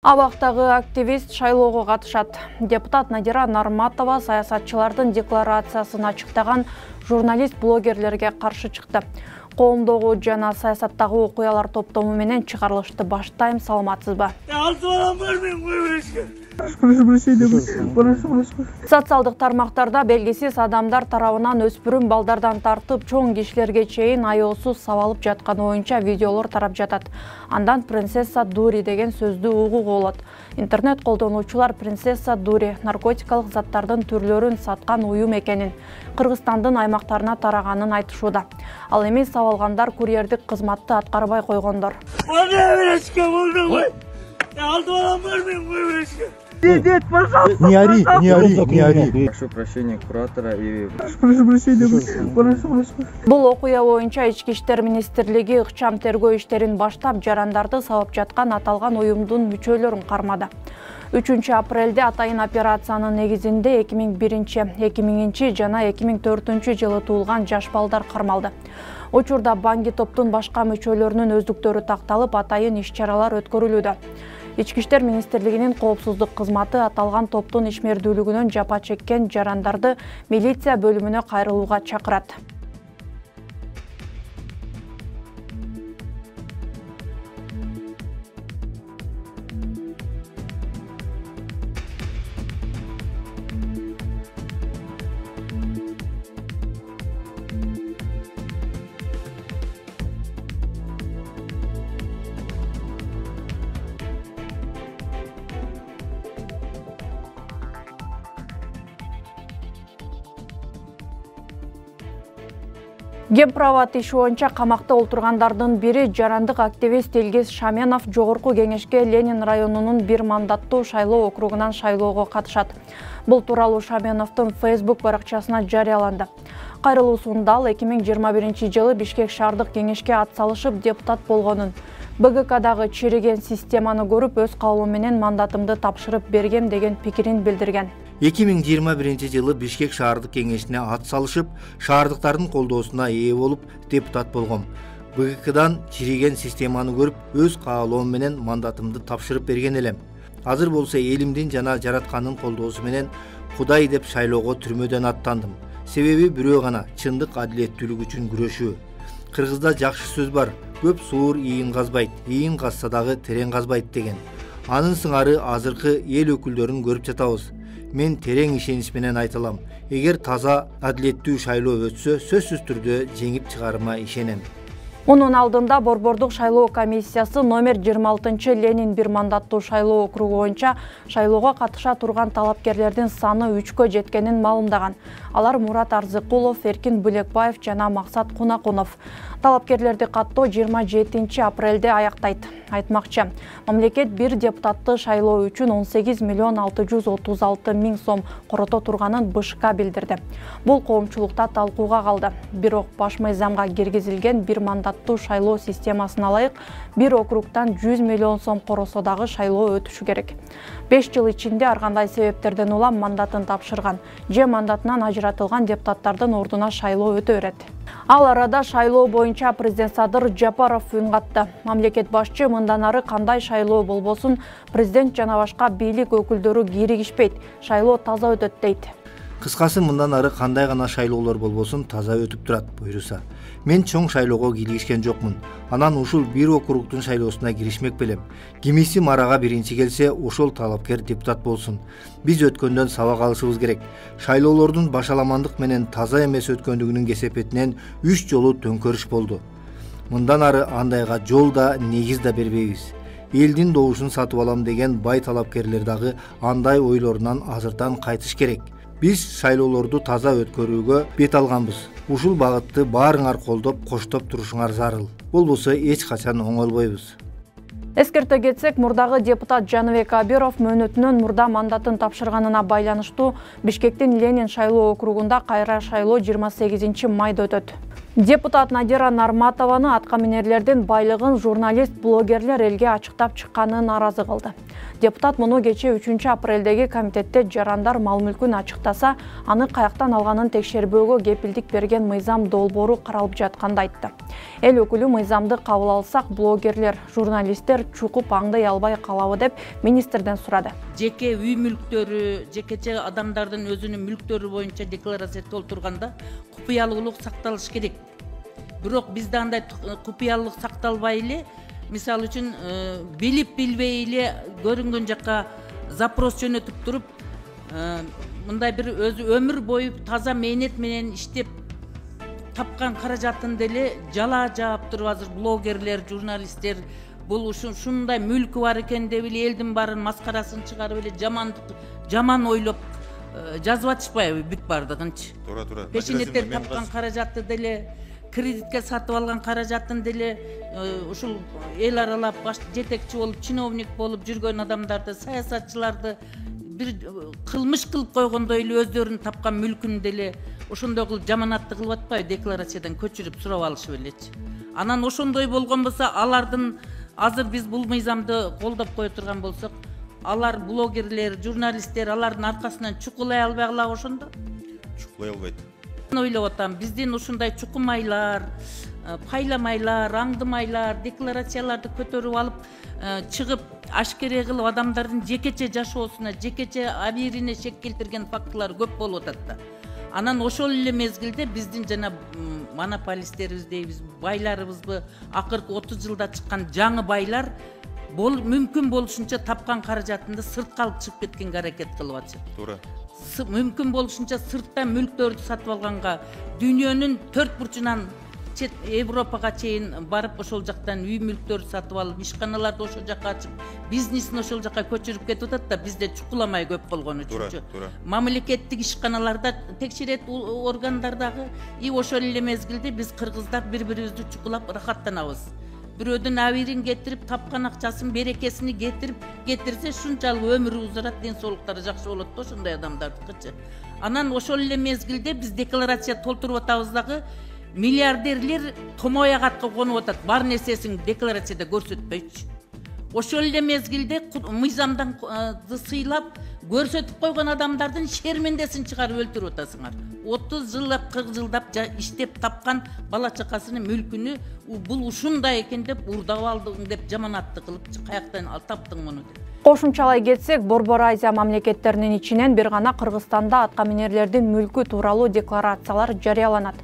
Абақтағы активист шайлоого катышат. Депутат Надира Нарматова саясатчылардын декларациясын ачыктаган журналист-блогерлерге каршы чыкты. Коомдогу жана саясаттагы окуялар топтому менен чыгарылышты баштайм, саламатсызбы? Социалдык тармактарда белгисиз адамдар тарабынан өспүрүм балдардан тартып чоң кишилерге чейин аеосуз сабалып жатканы боюнча видеолор тарап жатат. Андан принцесса Дури деген сөздү угууга болот. Интернет колдонуучулар принцесса Дури наркотикалык заттардын түрлөрүн саткан уюм экенин, Кыргызстандын аймактарына тараганын айтышууда. Ал эми сабалгандар курьердик кызматты аткарбай койгондор. Дед, пожалуйста, не ори. Прошу прощения куратора и... Бул окуя боюнча Ички иштер министрлиги ыкчам тергөө иштерин баштап, жарандарды сабап жаткан аталган уюмдун мүчөлөрүн кармады. 3 апрелде атайын операциянын негизинде 2001, 2000 жана 2004 жылы туулган жаш балдар кармалды. Учурда банги топтун башка мүчөлөрүнүн өздүктөрү такталып, атайын иш-чаралар өткөрүлүүдө. Ички иштер министрлигинин коопсуздук кызматы аталган топтун ишмердүүлүгүнөн жапа чеккен жарандарды милиция бөлүмүнө кайрылууга чакырат. Гемправат иши боюнча камакта олтургандардын бири жарандык активист Илгиз Шаменов Жогорку Кеңешке Ленин районунун бир мандаттуу шайлоо округунан шайлоого катышат. Бул тууралуу Шаменовдун Facebook баракчасына жарыяланды. Кайрылуусунда ал 2021 жылы Бишкек шаардык кеңешке ат салышып депутат болгонун, БГКдагы чириген системаны көрүп өз каалоом менен мандатымды тапшырып бергем деген пикирин билдирген. 2021 жылы Бишкек шаардык кеңешине ат салышып, шаардыктардын колдоосуна ээ болуп депутат болгом. БГКдан чириген системаны көрүп, өз каалоом менен мандатымды тапшырып берген элем. Азыр болсо элимдин жана жараткандын колдоосу менен Кудай деп шайлоого түрмөдөн аттандым. Себеби бирөө гана чындык, адилеттүүлүк үчүн күрөшүү. Кыргызда жакшы сөз бар: көп суур ийин казбайт, ийин казса дагы терең казбайт деген. Анын сыңары азыркы эл өкүлдөрүн көрүп жатабыз. Мен терең ишенич менен айталам: эгер таза, адилеттүү шайлоо өтсө, сөзсүз түрдө жеңип чыгарыма ишенем. Мунун алдында Борбордук шайлоо комиссиясы номер 26 Ленин бир мандаттуу шайлоо округу боюнча шайлоого катыша турган талапкерлердин саны 3кө жеткенин маалымдаган. Алар Мурат Арзыкулов, Эркин Бүлекбаев жана Максат Кунакунов. Талапкерлерди каттоо 27 апрелде аяктайт. Айтмакчы, мамлекет бир депутатты шайлоо үчүн 18 миллион 636 миң сом корото турганын БШК билдирди. Бул коомчулукта талкууга калды. Бирок баш мыйзамга киргизилген бир мандаттуу шайлоо системасына ылайык бир округтан 100 миллион сом коросо дагы шайлоо өтүшү керек. 5 жыл ичинде ар кандай себептерден улам мандатын тапшырган же мандатынан ажыратылган депутаттардын ордуна шайлоо өтө берет. Ал арада шайлоо боюнча президент Садыр Жапаров үн катты. Мамлекет башчы мындан ары кандай шайлоо болбосун президент жана башка бийлик өкүлдөрү киригишпейт, шайлоо таза өтөт дейт. Кыскасы, мындан ары кандай гана шайлоолор болбосун таза өтүп турат буйруса. Мен чоң шайлоого киришкен жокмун. Анан ушул бир округдун шайлоосуна киришмек белем. Кимиси марага биринчи келсе, ошол талапкер депутат болсун. Биз өткөндөн сабак алышыбыз керек. Шайлоолордун башаламандык менен таза эмес өткөндүгүнүн кесепетинен 3 жолу төңкөрүш болду. Мындан ары андайга жол да, негиз да бербейбиз. Элдин добушун сатып алам деген бай талапкерлер дагы андай ойлорунан азыртан кайтыш керек. Биз шайлоолорду таза өткөрүүгө бет алганбыз. Ушул багытты баарыңар колдоп, коштоп турушуңар зарыл. Болбосо эч качан оңолбойбуз. Эскерте кетсек, мурдагы депутат Жаныбек Абиров мөөнөтүнөн мурда мандатын тапшырганына байланыштуу Бишкектин Ленин шайлоо округунда кайра шайлоо 28 майда өтөт. Депутат Надира Нарматованы аткаминерлердин байлыгын журналист, блогерлер элге ачыктап чыкканын наразы кылды. Депутат муну кече 3 апрелдеги комитетте жарандар мал мүлкүн ачыктаса, аны каяктан алганын текшербөөгө кепилдик берген мыйзам долбоору каралып жатканды айтты. Эл өкүлү мыйзамды кабыл алсак, блогерлер, журналисттер чукуп аңдай албай калабы деп министрден сурады. Жеке үй мүлктөрү, жекече адамдардын өзүнүн мүлктөрү боюнча декларация толтурганда купуялуулук сакталыш керек. Бирок бизде андай купуялуулук сакталбай эле, мисалы үчүн билип билбей эле көрүнгөн жакка запрос жөнөтүп туруп, мындай бир өзү өмүр бою таза мээнет менен иштеп тапкан каражатын деле жала жаап туруп азыр блогерлер, журналисттер бул ушундай мүлкү бар экен деп эле элдин баарын маскарасын чыгарып эле жаман ойлоп жазып атышпайбы бүт бардыгынчы. Туура. Пешенеттер тапкан каражатты деле, кредитке сатып алган каражатын деле ушул эл аралап жетекчи болуп, чиновник болуп жүргөн адамдарды, саясатчыларды бир кылмыш кылып койгондой эле өздөрүнүн тапкан мүлкүн деле ошондой кылып жаманатты кылып атпайбы, декларациядан көчүрүп сурап алышып элечи. Анан ошондой болгон болсо, алардын азыр биз бул мыйзамды колдоп кое турган болсок, алар блогерлер, журналисттер алардын аркасынан чукулай албай калабы ошондо? Чукулай албайт. Ойлоп атам, биздин ушундай чукумайлар, пайламайлар, аңдымайлар, декларацияларды көтөрүп алып, чыгып ашкере кылып адамдардын жекече жашоосуна, жекече абийирине шек келтирген фактылар көп болуп атат да. Анан ошол эле мезгилде биздин жана монополисттерибиз дейбиз, байларыбызбы, акыркы 30 жылда чыккан жаңы байлар мүмкүн болушунча тапкан каражатынды сыртка алып чыгып кеткенге аракет кылып атышат. Туура. Мүмкүн болушунча сырттан мүлктөрдү сатып алганга, дүйнөнүн 4 бурчунан Европага чейин барып ошол жактан үй мүлктөрдү сатып алып, ишканаларды ошол жакка ачып, бизнесин ошол жакка көчүрүп кетип атат да, бизде чукуламай көп болгон үчүнчү. Мамлекеттик ишканаларда текшерет органдардагы ошол эле мезгилде биз кыргыздар бири-бирибизди чукулап рахаттанабыз. Бирөөдүн абийирин кетирип, тапкан акчасын, берекесини кетирсе, шунчалык өмүрү узарат, ден соолуктары жакшы болот да ошондой адамдардыкычы. Анан ошол эле мезгилде биз декларация толтуруп атабыз дагы, миллиардерлер томоягатка конуп атат, бар нерсесин декларацияда көрсөтпөйчү. Ошол эле мезгилде мыйзамдан сыйлап көрсөтүп койгон адамдардын шермендесин чыгарып өлтүрүп атасыңар. 30 жылдап, 40 жылдап иштеп тапкан бала чакасынын мүлкүнү бул ушундай экен деп урдап алдың деп жаманатты кылып, каяктан таптың муну деп. Кошумчалай кетсек, Борбор Азия мамлекеттеринин ичинен бир гана Кыргызстанда аткаминерлердин мүлкү тууралуу декларациялар жарыяланат.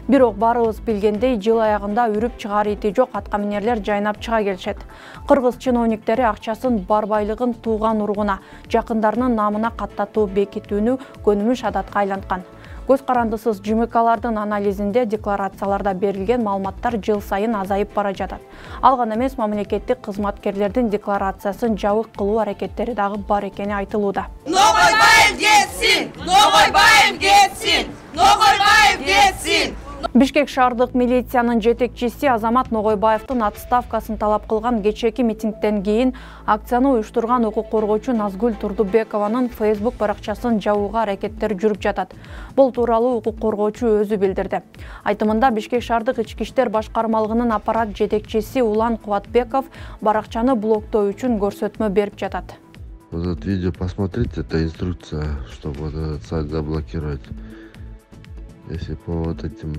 Бирок барыбыз билгендей, жыл аягында үрүп чыгаар ити жок аткаминерлер жайнап чыга келишет. Кыргыз чиновниктери акчасын, бар байлыгын тууган уругуна, жакындарынын намына каттатуу бекитүүнү көнүмүш адатка айланткан. Көз карандысыз ЖМКлардын анализинде декларацияларда берилген маалыматтар жыл сайын азайып бара жатат. Ал гана эмес, мамлекеттик кызматкерлердин декларациясын жабык кылуу аракеттери дагы бар экени айтылууда. Ногойбаев кетсин! Ногойбаев кетсин! Ногойбаев кетсин! Бишкек шаардык милициянын жетекчиси Азамат Ногойбаевдин отставкасын талап кылган кечээки митингден кийин акцияны уюштурган укук коргоочу Назгүл Турдубекованын Facebook баракчасын жабууга аракеттер жүрүп жатат. Бул тууралуу укук коргоочу өзү билдирди. Айтымында Бишкек шаардык ички иштер башкармалыгынын аппарат жетекчиси Улан Кубатбеков баракчаны блоктоо үчүн көрсөтмө берип жатат. Вот это видео посмотрите, это инструкция, чтобы вот этот сайт заблокировать. Если по вот этим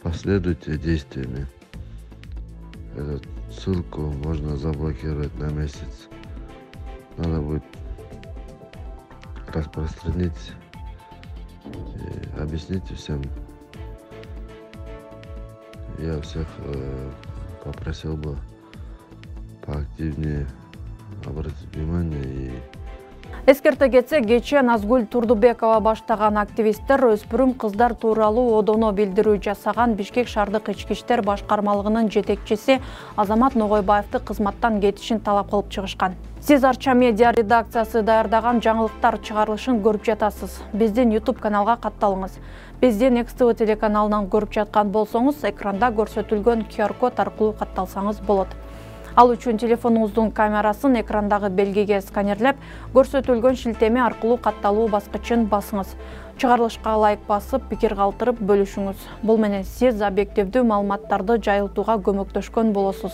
последуйте действиями, эту ссылку можно заблокировать на месяц. Надо будет распространить и объяснить всем. Я всех попросил бы поактивнее обратить внимание и Эскерте кетсек, кечээ Назгүл Турдубекова баштаган активисттер өспүрүм кыздар тууралуу одоно билдирүү жасаган Бишкек шаардык ички иштер башкармалыгынын жетекчиси Азамат Ногойбаевди кызматтан кетишин талап кылып чыгышкан. Сиз Арча медиа редакциясы даярдаган жаңылыктар чыгарылышын көрүп жатасыз. Биздин YouTube каналга катталыңыз. Бизди Next TV телеканалынан көрүп жаткан болсоңуз, экранда көрсөтүлгөн QR код аркылуу катталсаңыз болот. Ал үчүн телефонуңуздун камерасын экрандагы белгиге сканерлеп, көрсөтүлгөн шилтеме аркылуу катталуу баскычын басыңыз. Чыгарылышка ылайык басып, пикир калтырып бөлүшүңүз. Бул менен сиз объективдүү маалыматтарды жайылтууга көмөктөшкөн болосуз.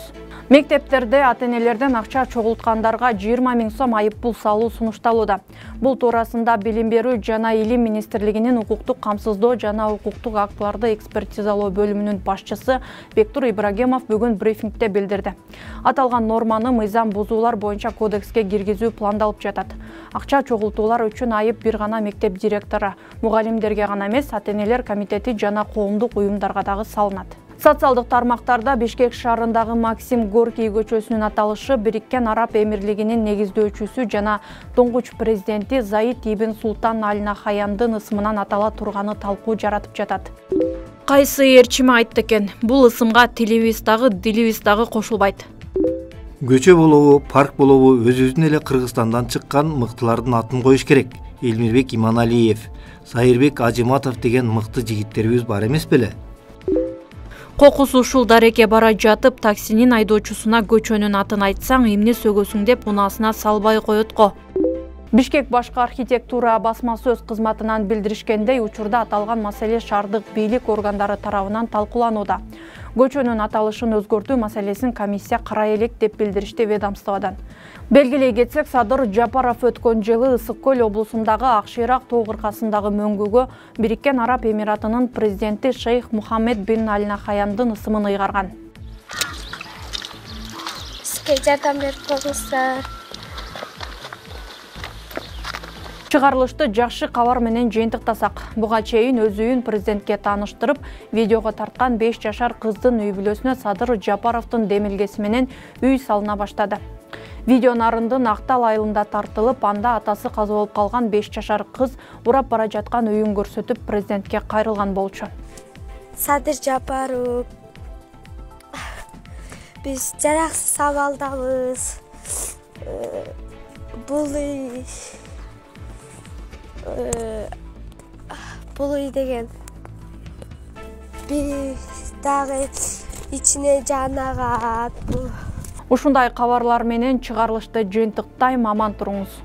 Мектептерде ата-энелерден акча чогулткандарга 20 000 сом айып пул салуу сунушталууда. Бул туурасында Билим берүү жана Илим министрлигинин укуктук камсыздоо жана укуктук актыларды экспертизалоо бөлүмүнүн башчысы Бектур Ибрагимов бүгүн брифингде билдирди. Аталган норманы мыйзам бузуулар боюнча кодекске киргизүү пландалып жатат. Акча чогултуулар үчүн айып бир гана мектеп директору, мугалимдерге гана эмес, ата-энелер комитети жана коомдук уюмдарга дагы салынат. Социалдык тармактарда Бишкек шаарындагы Максим Горький көчөсүнүн аталышы Бириккен Араб Эмирлигинин негиздөөчүсү жана туңгуч президенти Заид ибн Султан Аль Нахаяндын ысымынан атала турганы талкуу жаратып жатат. Кайсы ээрчими айтты экен, бул ысымга тилибиз дагы, дилибиз дагы кошулбайт. Көчө болобу, парк болобу өзүбүздүн эле Кыргызстандан чыккан мыктылардын атын коюш керек. Элмирбек Иманалиев, Сайырбек Ажыматов деген мыкты жигиттерибиз бар эмес беле? Кокус ушул дарекке бара жатып, таксинин айдоочусуна көчөнүн атын айтсаң, эмне сөгөсүң деп унаасына салбай коет го. Бишкек башкы архитектура басма сөз кызматынан билдиришкендей, учурда аталган маселе шаардык бийлик органдары тарабынан талкууланууда. Көчөнүн аталышын өзгөртүү маселесин комиссия карай элек деп билдиришти ведомстводан. Белгилей кетсек, Садыр Жапаров өткөн жылы Ысык Көл облусундагы Акшыйрак тоо кыркасындагы мөңгүгө Бириккен Араб Эмиратынын президенти Шейх Мухаммед бин Аль Нахаяндын ысымын ыйгарган. Сизге жардам берип коюңуздар. Чыгарылышты жакшы кабар менен жыйынтыктасак. Буга чейин өз үйүн президентке тааныштырып, видеого тарткан 5 жашар кыздын үй бүлөсүнө Садыр Жапаровдун демилгеси менен үй салына баштады. Видео нарындын Актал айылында тартылып, анда атасы каза болуп калган 5 жашар кыз урап бара жаткан үйүн көрсөтүп, президентке кайрылган болчу. Садыр Жапаров, биз жараксыз абалдабыз. Бул үй деген биз дагы ичине жан агат. Ушундай кабарлар менен чыгарылышты жыйынтыктайм, аман туруңуз.